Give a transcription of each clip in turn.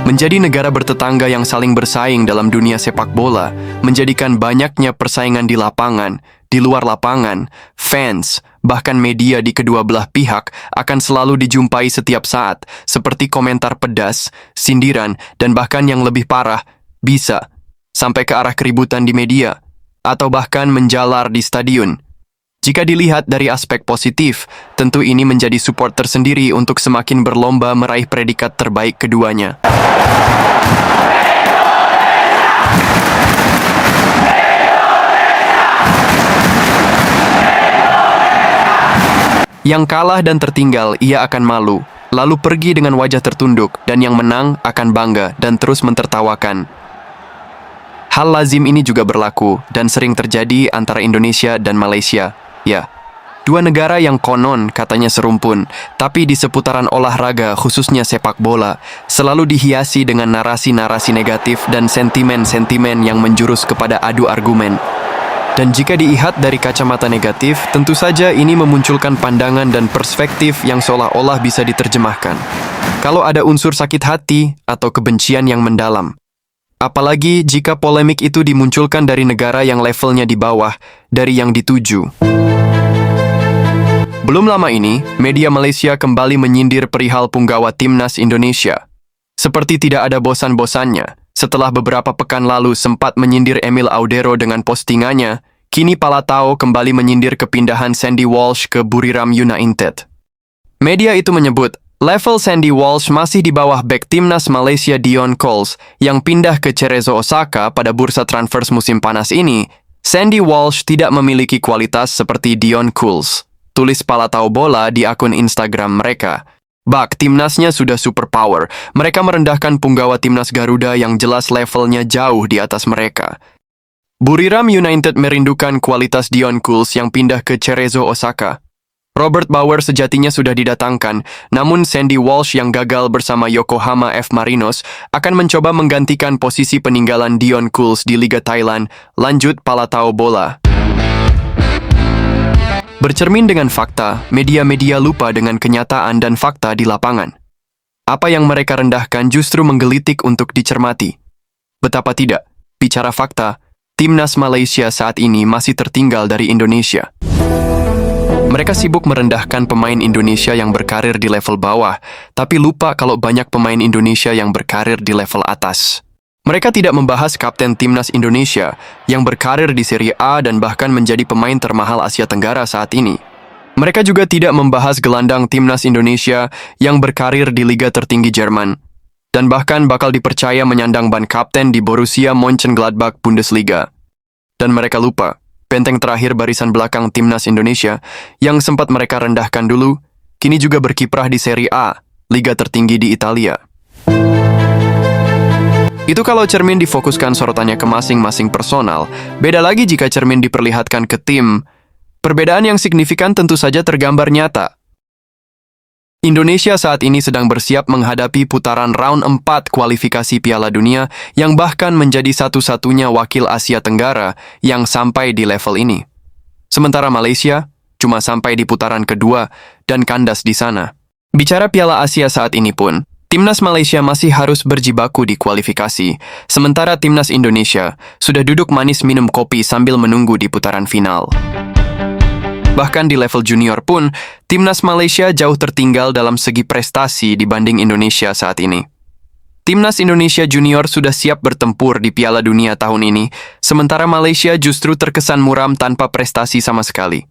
Menjadi negara bertetangga yang saling bersaing dalam dunia sepak bola menjadikan banyaknya persaingan di lapangan, di luar lapangan, fans, bahkan media di kedua belah pihak akan selalu dijumpai setiap saat, seperti komentar pedas, sindiran, dan bahkan yang lebih parah, bisa sampai ke arah keributan di media, atau bahkan menjalar di stadion. Jika dilihat dari aspek positif, tentu ini menjadi support tersendiri untuk semakin berlomba meraih predikat terbaik keduanya. Yang kalah dan tertinggal, ia akan malu, lalu pergi dengan wajah tertunduk, dan yang menang akan bangga dan terus mentertawakan. Hal lazim ini juga berlaku dan sering terjadi antara Indonesia dan Malaysia. Ya, dua negara yang konon katanya serumpun, tapi di seputaran olahraga khususnya sepak bola, selalu dihiasi dengan narasi-narasi negatif dan sentimen-sentimen yang menjurus kepada adu argumen. Dan jika dilihat dari kacamata negatif, tentu saja ini memunculkan pandangan dan perspektif yang seolah-olah bisa diterjemahkan kalau ada unsur sakit hati atau kebencian yang mendalam. Apalagi jika polemik itu dimunculkan dari negara yang levelnya di bawah dari yang dituju. Belum lama ini, media Malaysia kembali menyindir perihal punggawa timnas Indonesia. Seperti tidak ada bosan-bosannya, setelah beberapa pekan lalu sempat menyindir Emil Audero dengan postingannya, kini Palatau kembali menyindir kepindahan Sandy Walsh ke Buriram United. Media itu menyebut, level Sandy Walsh masih di bawah bek timnas Malaysia Dion Coles yang pindah ke Cerezo Osaka pada bursa transfer musim panas ini. Sandy Walsh tidak memiliki kualitas seperti Dion Coles, tulis Palatau Bola di akun Instagram mereka. Bak timnasnya sudah superpower, mereka merendahkan punggawa timnas Garuda yang jelas levelnya jauh di atas mereka. Buriram United merindukan kualitas Dion Coles yang pindah ke Cerezo Osaka. Robert Bauer sejatinya sudah didatangkan, namun Sandy Walsh yang gagal bersama Yokohama F. Marinos akan mencoba menggantikan posisi peninggalan Dion Coles di Liga Thailand, lanjut Palatau Bola. Bercermin dengan fakta, media-media lupa dengan kenyataan dan fakta di lapangan. Apa yang mereka rendahkan justru menggelitik untuk dicermati. Betapa tidak, bicara fakta, timnas Malaysia saat ini masih tertinggal dari Indonesia. Mereka sibuk merendahkan pemain Indonesia yang berkarir di level bawah, tapi lupa kalau banyak pemain Indonesia yang berkarir di level atas. Mereka tidak membahas kapten timnas Indonesia yang berkarir di Serie A dan bahkan menjadi pemain termahal Asia Tenggara saat ini. Mereka juga tidak membahas gelandang timnas Indonesia yang berkarir di liga tertinggi Jerman, dan bahkan bakal dipercaya menyandang ban kapten di Borussia Mönchengladbach Bundesliga. Dan mereka lupa, benteng terakhir barisan belakang timnas Indonesia yang sempat mereka rendahkan dulu, kini juga berkiprah di Serie A, liga tertinggi di Italia. Itu kalau cermin difokuskan sorotannya ke masing-masing personal, beda lagi jika cermin diperlihatkan ke tim. Perbedaan yang signifikan tentu saja tergambar nyata. Indonesia saat ini sedang bersiap menghadapi putaran round 4 kualifikasi Piala Dunia yang bahkan menjadi satu-satunya wakil Asia Tenggara yang sampai di level ini. Sementara Malaysia cuma sampai di putaran kedua dan kandas di sana. Bicara Piala Asia saat ini pun, timnas Malaysia masih harus berjibaku di kualifikasi, sementara timnas Indonesia sudah duduk manis minum kopi sambil menunggu di putaran final. Bahkan di level junior pun, timnas Malaysia jauh tertinggal dalam segi prestasi dibanding Indonesia saat ini. Timnas Indonesia junior sudah siap bertempur di Piala Dunia tahun ini, sementara Malaysia justru terkesan muram tanpa prestasi sama sekali.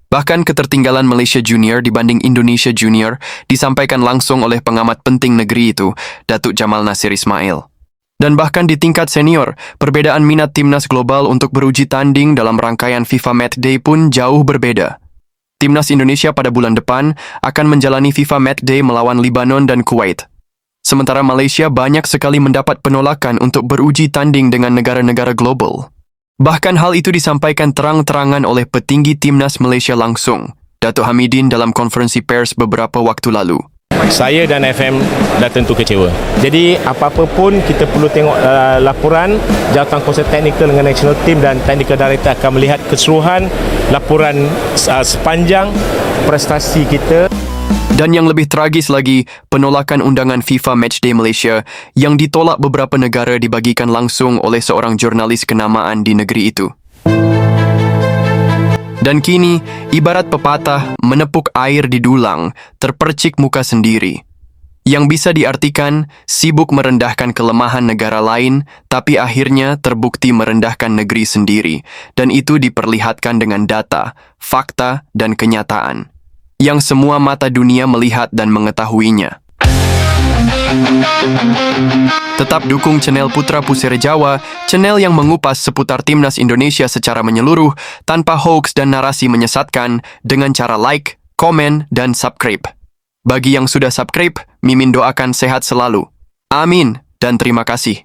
Bahkan ketertinggalan Malaysia junior dibanding Indonesia junior disampaikan langsung oleh pengamat penting negeri itu, Datuk Jamal Nasir Ismail. Dan bahkan di tingkat senior, perbedaan minat timnas global untuk beruji tanding dalam rangkaian FIFA Matchday pun jauh berbeda. Timnas Indonesia pada bulan depan akan menjalani FIFA Matchday melawan Lebanon dan Kuwait. Sementara Malaysia banyak sekali mendapat penolakan untuk beruji tanding dengan negara-negara global. Bahkan hal itu disampaikan terang-terangan oleh petinggi timnas Malaysia langsung, Datuk Hamidin dalam konferensi pers beberapa waktu lalu. Saya dan FM dah tentu kecewa. Jadi apa-apa pun kita perlu tengok laporan jawatan kuasa teknikal dengan national team dan technical director akan melihat keseluruhan laporan sepanjang prestasi kita. Dan yang lebih tragis lagi, penolakan undangan FIFA Matchday Malaysia yang ditolak beberapa negara dibagikan langsung oleh seorang jurnalis kenamaan di negeri itu. Dan kini, ibarat pepatah menepuk air di dulang, terpercik muka sendiri. Yang bisa diartikan sibuk merendahkan kelemahan negara lain, tapi akhirnya terbukti merendahkan negeri sendiri. Dan itu diperlihatkan dengan data, fakta, dan kenyataan yang semua mata dunia melihat dan mengetahuinya. Tetap dukung channel Putra Pusira Jawa, channel yang mengupas seputar Timnas Indonesia secara menyeluruh, tanpa hoax dan narasi menyesatkan, dengan cara like, komen, dan subscribe. Bagi yang sudah subscribe, Mimin doakan sehat selalu. Amin, dan terima kasih.